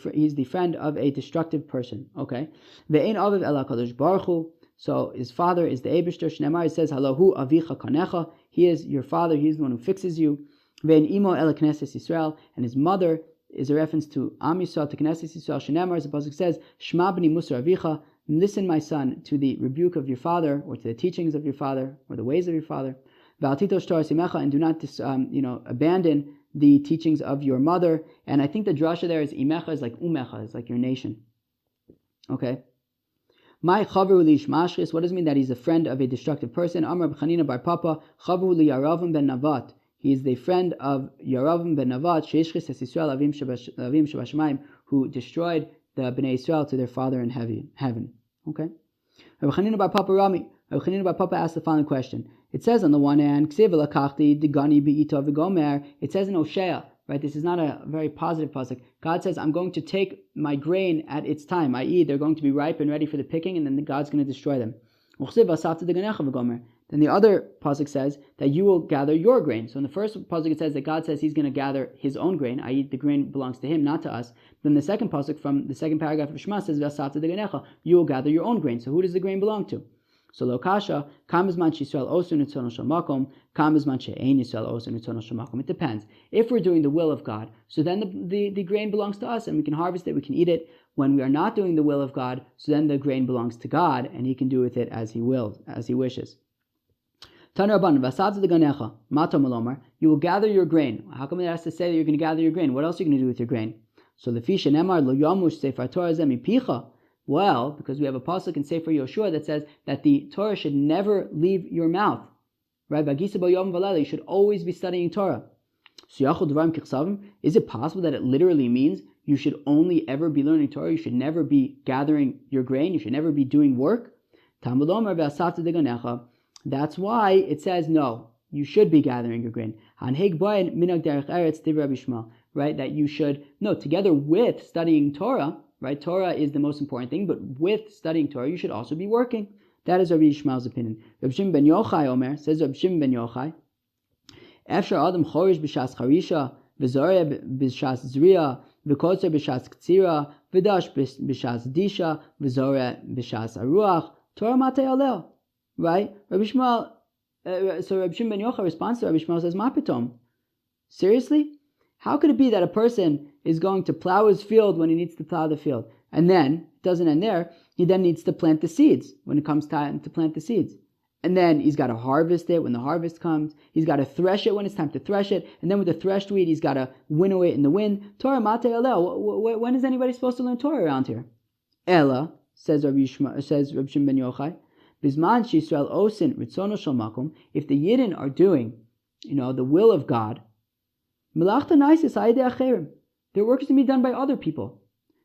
Speaker 1: friend of a destructive person, okay? Ve'ein aviv ela kadosh baruch hu, so his father is the Eibishter. Shenemar, he says, Halahu avicha kanecha, he is your father, he's the one who fixes you. Ve'ein imo ela knesses Yisrael, and his mother is a reference to Am Yisrael, to Knesset Yisrael. Shenemar, as the pasuk says, Shma b'ni musar avicha, listen, my son, to the rebuke of your father, or to the teachings of your father, or the ways of your father. And do not abandon the teachings of your mother. And I think the drasha there is imecha is like umecha, is like your nation. Okay. My chaveru liish mashris. What does it mean that he's a friend of a destructive person? Amar b'chanina bar papa chaveru li Yaravim ben Navat. He is the friend of Yaravim ben Navat, sheishchis es Yisrael avim shabashamayim, who destroyed the Bnei Israel to their father in heaven. Okay? Rabbi Chanina bar Papa Rami. Rabbi Chanina bar Papa asked the following question. It says on the one hand, it says in Hosea, right? This is not a very positive pasuk. God says, I'm going to take my grain at its time, i.e. they're going to be ripe and ready for the picking, and then God's going to destroy them. Then the other pasuk says that you will gather your grain. So in the first pasuk it says that God says he's going to gather his own grain, i.e. the grain belongs to him, not to us. Then the second pasuk from the second paragraph of Shema says, you will gather your own grain. So who does the grain belong to? So lokasha, kam bizman sheYisrael osu nitzono shel makom, kam bizman she'ein Yisrael osu nitzono shel makom. It depends. If we're doing the will of God, so then the grain belongs to us, and we can harvest it, we can eat it. When we are not doing the will of God, so then the grain belongs to God, and he can do with it as he wills, as he wishes. You will gather your grain. How come it has to say that you're going to gather your grain? What else are you going to do with your grain? So the fisha nemar lo yamush sefer Torah zeh mipicha. Well, because we have a pasuk in Sefer Yoshua that says that the Torah should never leave your mouth. Right? You should always be studying Torah. Is it possible that it literally means you should only ever be learning Torah? You should never be gathering your grain. You should never be doing work. That's why it says no. You should be gathering your grain. Right? That you should, no, together with studying Torah, right? Torah is the most important thing, but with studying Torah, you should also be working. That is Rabbi Yishmael's opinion. Rabbi Shimon ben Yochai Omer, says Rabbi Shimon ben Yochai, Efshar Adam Chorish b'shas Charisha, v'zoreh b'shas Zriya, v'kotzer b'shas Ktsira, v'dash b'shas Disha, v'zoreh b'shas Aruach, Torah matei alel. Right? Rabbi Shmuel, so Rabbi Shimon ben Yochai responds to Rabbi Shmuel, says, Ma pitom? Seriously? How could it be that a person is going to plow his field when he needs to plow the field? And then, it doesn't end there, he then needs to plant the seeds when it comes time to plant the seeds. And then he's got to harvest it when the harvest comes. He's got to thresh it when it's time to thresh it. And then with the threshed wheat, he's got to winnow it in the wind. Torah matei alel. When is anybody supposed to learn Torah around here? Ella, says Rabbi Shimon ben Yochai, Bisman Yisrael osin ritzono shel makom. If the Yidden are doing, the will of God, melachta naisis hayidei acherim. Their work is to be done by other people.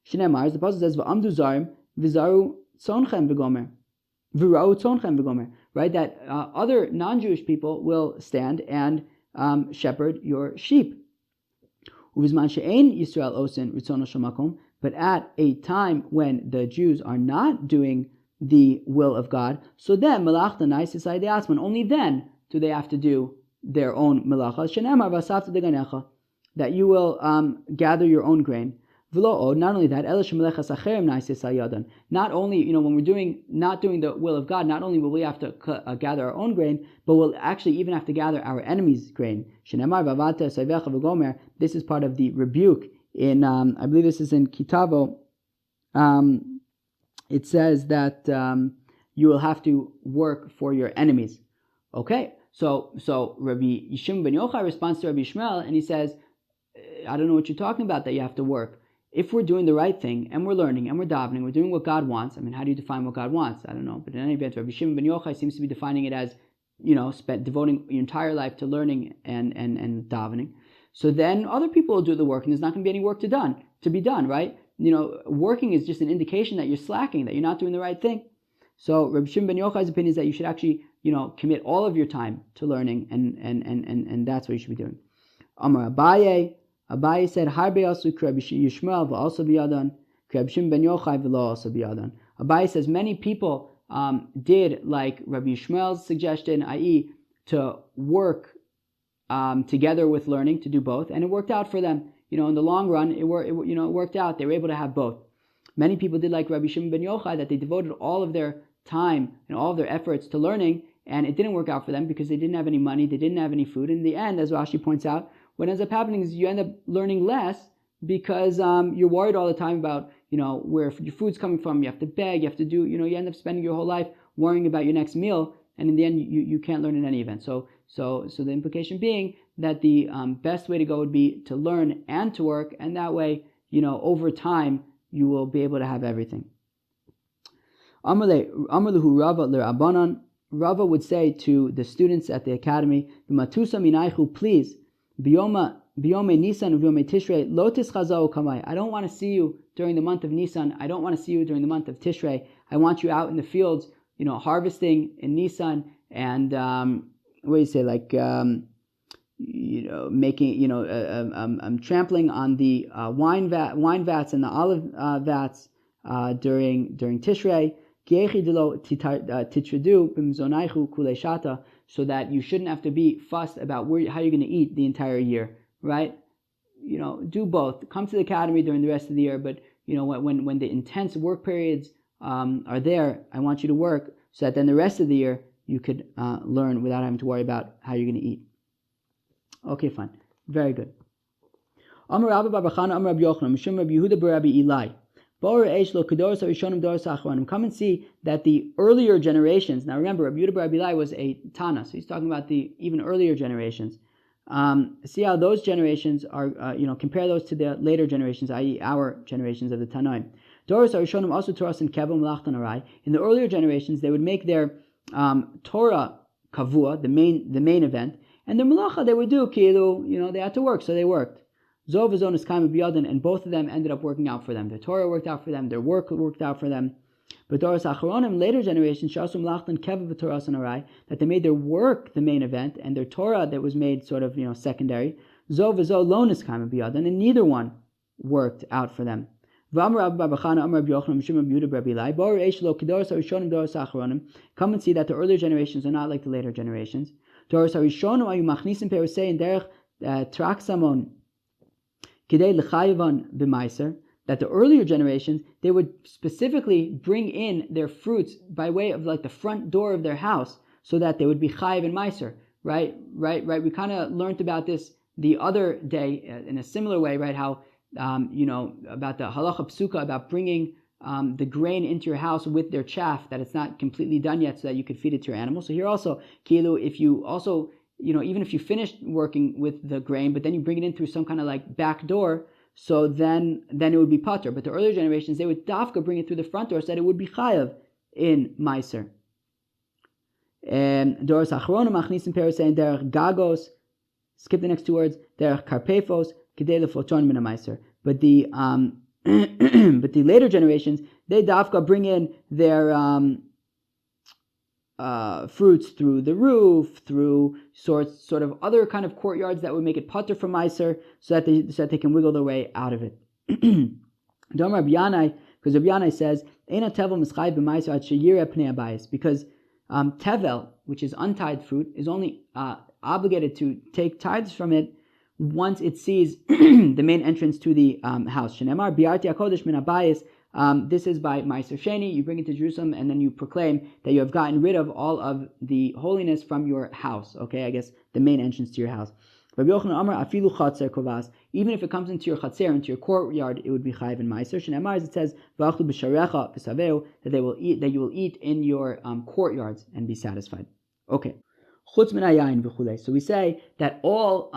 Speaker 1: Shneimar, as the pasuk says, v'amdu zarim v'zaru tzonchem v'gomer, v'ra'u tzonchem v'gomer. Right, that other non-Jewish people will stand and shepherd your sheep. Uvizman she'ein Yisrael osin ritzono shel makom. But at a time when the Jews are not doing the will of God, so then melachta naisis hayidei atzman. Only then do they have to do their own melacha. Shenemar v'asafta deganecha, that you will gather your own grain. V'lo, not only that, elish melechas acherim naisis hayadan. Not only, when we're not doing the will of God, not only will we have to gather our own grain, but we'll actually even have to gather our enemy's grain. Shenemar v'avata saivecha v'gomer. This is part of the rebuke in, I believe this is in Kitavo. It says that you will have to work for your enemies. Okay, so Rabbi Shimon ben Yochai responds to Rabbi Shmuel and he says, I don't know what you're talking about that you have to work. If we're doing the right thing and we're learning and we're davening, we're doing what God wants. How do you define what God wants? I don't know. But in any event, Rabbi Shimon ben Yochai seems to be defining it as, devoting your entire life to learning and davening. So then other people will do the work and there's not going to be any work to be done, right? Working is just an indication that you're slacking, that you're not doing the right thing. So Rabbi Shimon ben Yochai's opinion is that you should actually, commit all of your time to learning and that's what you should be doing. Amar Abaye said, Harbe asu Rabbi Yishmael v'also biyadan, Rabbi Shimon ben Yochai v'lo also biyadan. Abaye says many people did like Rabbi Yishmael's suggestion, i.e. to work together with learning, to do both, and it worked out for them. In the long run, it worked out. They were able to have both. Many people did like Rabbi Shimon ben Yochai, that they devoted all of their time and all of their efforts to learning, and it didn't work out for them because they didn't have any money, they didn't have any food. In the end, as Rashi points out, what ends up happening is you end up learning less because you're worried all the time about, where your food's coming from. You have to beg, you have to do, you end up spending your whole life worrying about your next meal, and in the end, you can't learn in any event. So the implication being that the best way to go would be to learn and to work, and that way, over time, you will be able to have everything. Amarluhu Rava l'Rabbanan. Rava would say to the students at the academy, "Matusa minaychu, please, biyome Nisan ubiyome Tishrei lo tischazau kamai. I don't want to see you during the month of Nisan. I don't want to see you during the month of Tishrei. I want you out in the fields, harvesting in Nisan and what do you say, like making, trampling on the wine vats and the olive vats during Tishrei. So that you shouldn't have to be fussed about how you're going to eat the entire year, right? Do both. Come to the academy during the rest of the year, but when the intense work periods are there, I want you to work so that then the rest of the year you could learn without having to worry about how you're going to eat. Okay, fine. Very good. Amar Rabbi Bar Bachana, Amar Rabbi Yochanan, Mishum Rabbi Yehuda bar Rabbi Eli. Come and see that the earlier generations, now remember, Rabbi Yehuda bar Rabbi Eli was a Tana, so he's talking about the even earlier generations. See how those generations are, compare those to the later generations, i.e. our generations of the Tanoim. In the earlier generations, they would make their Torah kavua, the main event, and their malacha they would do kilu, they had to work, so they worked. Zov and both of them ended up working out for them. Their Torah worked out for them, their work worked out for them. But Doros Acharonim, later generations, Shasum Lachtan Keva v'Torah Sanarai, that they made their work the main event and their Torah that was made sort of secondary. Zo v'zo lo niskayim b'yadan, and neither one worked out for them. Come and see that the earlier generations are not like the later generations. That the earlier generations, they would specifically bring in their fruits by way of like the front door of their house, so that they would be chayiv and meiser. Right. We kind of learned about this the other day in a similar way, right? How about the halacha psuka about bringing the grain into your house with their chaff, that it's not completely done yet, so that you could feed it to your animals. So here also, kilu, if you also, even if you finished working with the grain, but then you bring it in through some kind of like back door, so then it would be pater. But the earlier generations, they would dafka bring it through the front door, so that it would be chayav in meiser. Doros achronim machnisim perusein derech gagos. Skip the next two words. Derech karpefos. But the but the later generations, they dafka bring in their fruits through the roof, through sort of other kind of courtyards that would make it pater from meiser, so that they can wiggle their way out of it. Because Rabbi Yanai says, "Eina tevel mischayv b'meiser ad sheyireh pnei habayis," because tevel, which is untied fruit, is only obligated to take tithes from it once it sees the main entrance to the house. Shenemar biarti hakodesh min habayis. This is by Meiser Sheni. You bring it to Jerusalem, and then you proclaim that you have gotten rid of all of the holiness from your house. Okay, I guess the main entrance to your house. Rabbi Yochanan Amar afilu chatzer kovas. Even if it comes into your chatzer, into your courtyard, it would be chayiv and Meiser. Shenemar, as it says, v'achlu b'sharecha v'saveu, that you will eat in your courtyards and be satisfied. Okay. So we say that all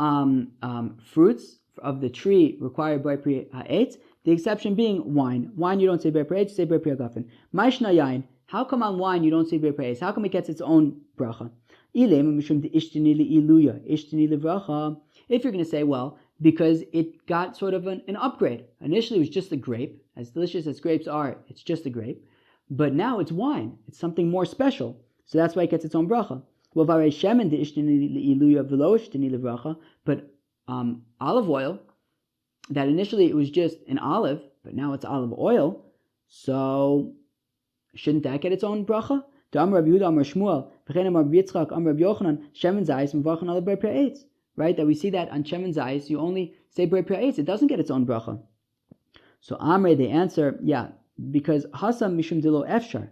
Speaker 1: fruits of the tree require bar pri ha'etz, the exception being wine. Wine you don't say bar pri ha'etz, you say bar pri ha'gafen. Ma'ishna yain. How come on wine you don't say bar pri ha'etz? How come it gets its own bracha? If you're going to say, well, because it got sort of an upgrade. Initially it was just a grape. As delicious as grapes are, it's just a grape. But now it's wine. It's something more special. So that's why it gets its own bracha. But olive oil, that initially it was just an olive, but now it's olive oil, so shouldn't that get its own bracha? Right, that we see that on shemen zayis, you only say bar pri ha'etz, it doesn't get its own bracha. So Amre, they answer, yeah, because hasam mishum dilo efshar.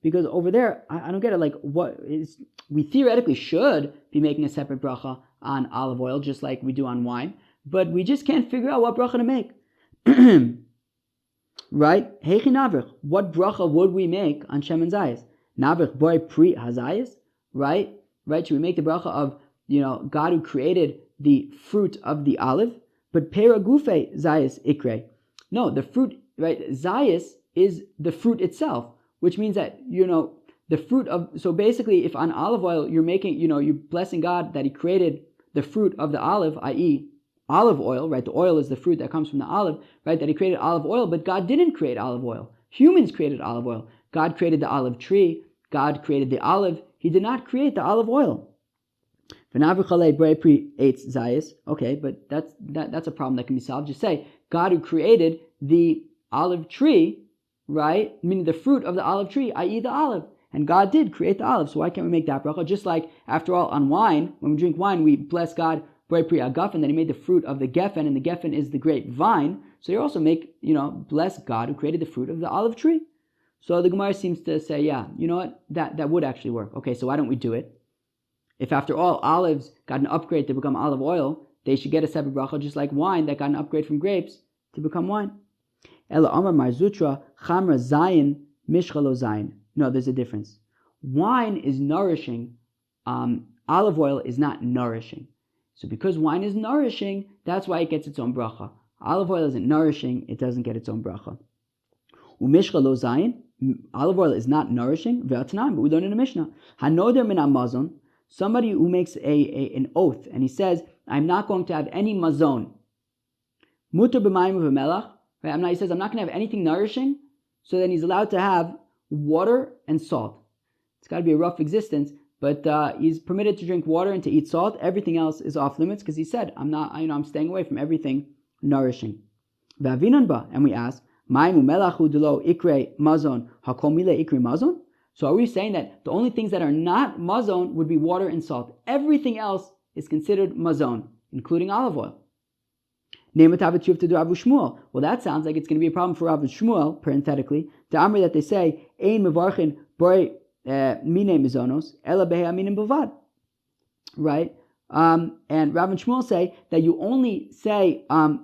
Speaker 1: Because over there, I don't get it. Like, what is, we theoretically should be making a separate bracha on olive oil, just like we do on wine, but we just can't figure out what bracha to make. Right? Heichi navrich. What bracha would we make on shemen zayis? Navrich boy pri hazayis. Right? Should we make the bracha of God who created the fruit of the olive? But pera gufe zayis ikre. No, the fruit. Right? Zayis is the fruit itself. Which means that, the fruit of, so basically if on olive oil you're making, you're blessing God that He created the fruit of the olive, i.e. olive oil, right? The oil is the fruit that comes from the olive, right? That He created olive oil, but God didn't create olive oil. Humans created olive oil. God created the olive tree. God created the olive. He did not create the olive oil. Okay, but that's a problem that can be solved. Just say, God who created the olive tree, right? Meaning the fruit of the olive tree, i.e. the olive. And God did create the olive, so why can't we make that bracha? Just like, after all, on wine, when we drink wine, we bless God, bar pri ha'gafen, that He made the fruit of the geffen, and the geffen is the grapevine. So you also make, bless God who created the fruit of the olive tree. So the Gemara seems to say, yeah, you know what? That would actually work. Okay, so why don't we do it? If after all, olives got an upgrade to become olive oil, they should get a separate bracha, just like wine that got an upgrade from grapes to become wine. Ela Amar Marzutra, Chamra Zayin, Mishchalo Zayin. No, there's a difference. Wine is nourishing. Olive oil is not nourishing. So because wine is nourishing, that's why it gets its own bracha. Olive oil isn't nourishing, it doesn't get its own bracha. Umishchalo Zayin, olive oil is not nourishing. Ve'atanan, but we learn in the Mishnah. Hanoder min Amazon, somebody who makes an oath, and he says, I'm not going to have any mazon. Mutar b'mayim v'melach. Right? He says, I'm not going to have anything nourishing, so then he's allowed to have water and salt. It's got to be a rough existence, but he's permitted to drink water and to eat salt. Everything else is off limits because he said, I'm staying away from everything nourishing. And we ask, so are we saying that the only things that are not mazon would be water and salt? Everything else is considered mazon, including olive oil. Well, that sounds like it's going to be a problem for Rav and Shmuel, parenthetically, that they say, Ein mevarchin borei mine mizonos, ela behe aminim bavad. Right? And Rav and Shmuel say that you only say right,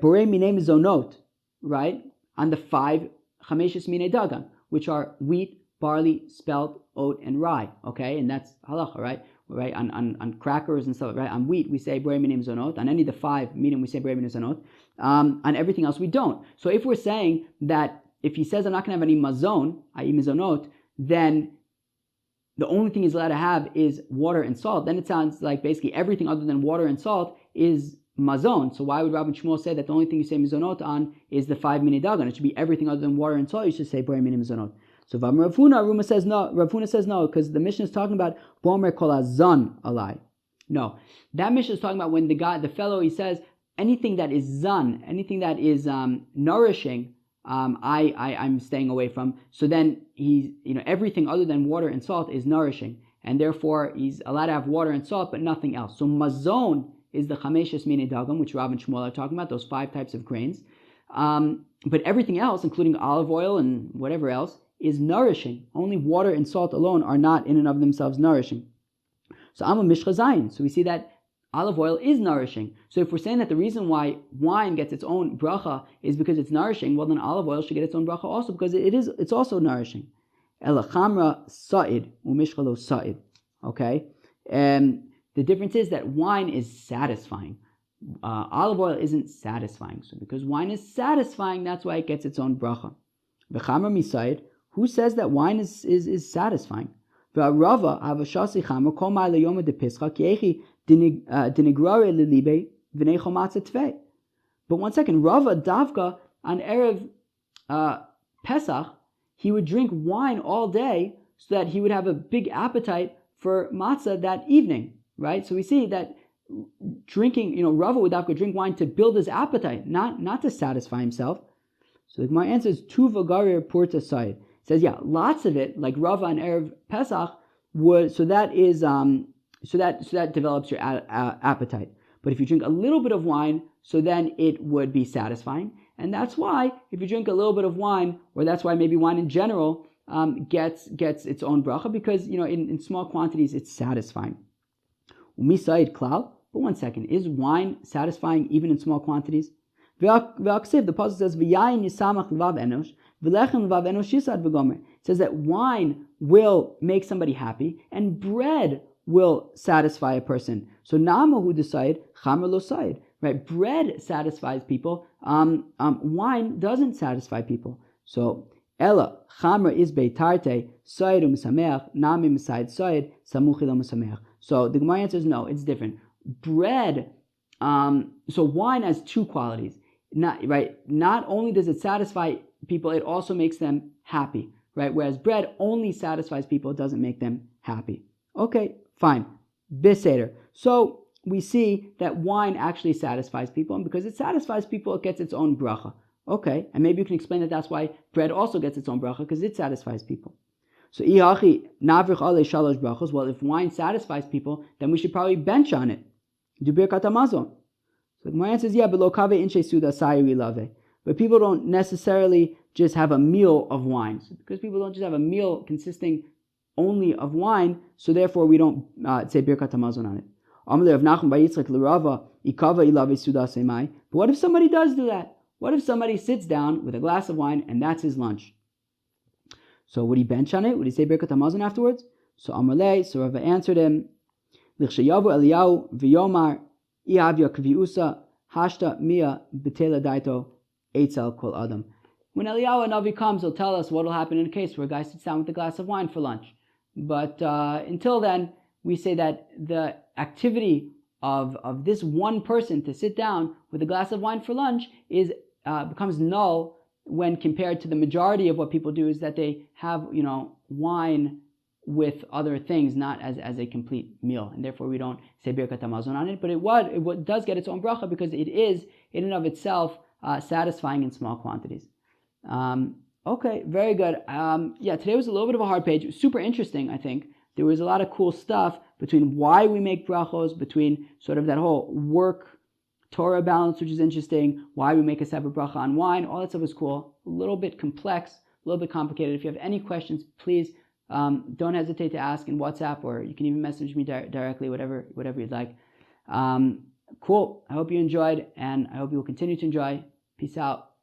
Speaker 1: borei mine mizonot, right, on the 5 chameshes mine dagan, which are wheat, barley, spelt, oat, and rye. Okay, and that's halacha, right? Right, on crackers and stuff, right? On wheat we say borei mine mizonot. On any of the 5 minim we say borei mine mizonot. On everything else we don't. So if we're saying that if he says I'm not going to have any mazon, i.e. mizonot, then the only thing he's allowed to have is water and salt, then it sounds like basically everything other than water and salt is mazon. So why would Rav and Shmuel say that the only thing you say mizonot on is the 5 mini dagan? It should be everything other than water and salt. You should say borei mine mizonot. So Rav Huna says no. Rav Huna says no because the Mishnah is talking about bomer kol hazan alai. No, that Mishnah is talking about when the fellow, he says anything that is zan, anything that is nourishing, I'm staying away from. So then everything other than water and salt is nourishing, and therefore he's allowed to have water and salt, but nothing else. So mazon is the chameshes mine dagam, which Rav and Shmuel are talking about, those 5 types of grains. But everything else, including olive oil and whatever else, is nourishing. Only water and salt alone are not in and of themselves nourishing. So I'm a mishcha zayin. So we see that olive oil is nourishing. So if we're saying that the reason why wine gets its own bracha is because it's nourishing, well then olive oil should get its own bracha also because it's also nourishing. Elachamra sa'id umishchalo sa'id. Okay? And the difference is that wine is satisfying. Olive oil isn't satisfying. So because wine is satisfying, that's why it gets its own bracha. V'chamra misayid. Who says that wine is satisfying? Rava avashasi chamra kol ma'ale yoma de pischa kiechi dinigrare lilibe v'nei chomatza tvei. But one second, Rava davka on erev Pesach, he would drink wine all day so that he would have a big appetite for matzah that evening, right? So we see that drinking, Rava would davka drink wine to build his appetite, not to satisfy himself. So the Gemara answers tu v'garir purta sayid. It says, yeah, lots of it, like Rava and Erev Pesach, so that develops your appetite. But if you drink a little bit of wine, so then it would be satisfying. And that's why, if you drink a little bit of wine, or that's why maybe wine in general gets its own bracha, because in small quantities it's satisfying. Umisayid klal. But one second, is wine satisfying even in small quantities? The pasuk says, "V'yayin yisamach l'vav enosh, v'lechem l'vav enosh yisad v'gomer." It says that wine will make somebody happy, and bread will satisfy a person. So namahu decide chamer lo sayid. Right? Bread satisfies people. Wine doesn't satisfy people. So ella chamer is beitarte sayid u'misameach nami misayid sayid samuchi lo misameach. So the Gemara answers no. It's different. Bread. So wine has 2 qualities. Not only does it satisfy people, it also makes them happy, right? Whereas bread only satisfies people, it doesn't make them happy. Okay, fine. Biseder. So we see that wine actually satisfies people, and because it satisfies people, it gets its own bracha. Okay, and maybe you can explain that that's why bread also gets its own bracha, because it satisfies people. So ihachi navrich ale shalosh brachos. Well, if wine satisfies people, then we should probably bench on it. Do birkat hamazon. So my answer is yeah, but lokave inche suda sayri lave. But people don't necessarily just have a meal of wine. So because people don't just have a meal consisting only of wine, so therefore we don't say birkat hamazon on it. But what if somebody does do that? What if somebody sits down with a glass of wine and that's his lunch? So would he bench on it? Would he say birkat hamazon afterwards? So Amalei, so Rava answered him, Lichshayavu Eliyahu v'yomar ihavya kviusa hashta mia betela daito eitzel kol adam. When Eliyahu Navi comes, he'll tell us what will happen in a case where a guy sits down with a glass of wine for lunch. But until then, we say that the activity of this one person to sit down with a glass of wine for lunch becomes null when compared to the majority of what people do, is that they have, wine with other things, not as a complete meal, and therefore we don't say Birkat Hamazon on it. But it does get its own bracha because it is in and of itself satisfying in small quantities. Okay, very good. Today was a little bit of a hard page. It was super interesting, I think. There was a lot of cool stuff between why we make brachos, between sort of that whole work Torah balance, which is interesting, why we make a separate bracha on wine. All that stuff was cool. A little bit complex, a little bit complicated. If you have any questions, please don't hesitate to ask in WhatsApp, or you can even message me directly, whatever you'd like. Cool. I hope you enjoyed, and I hope you will continue to enjoy. Peace out.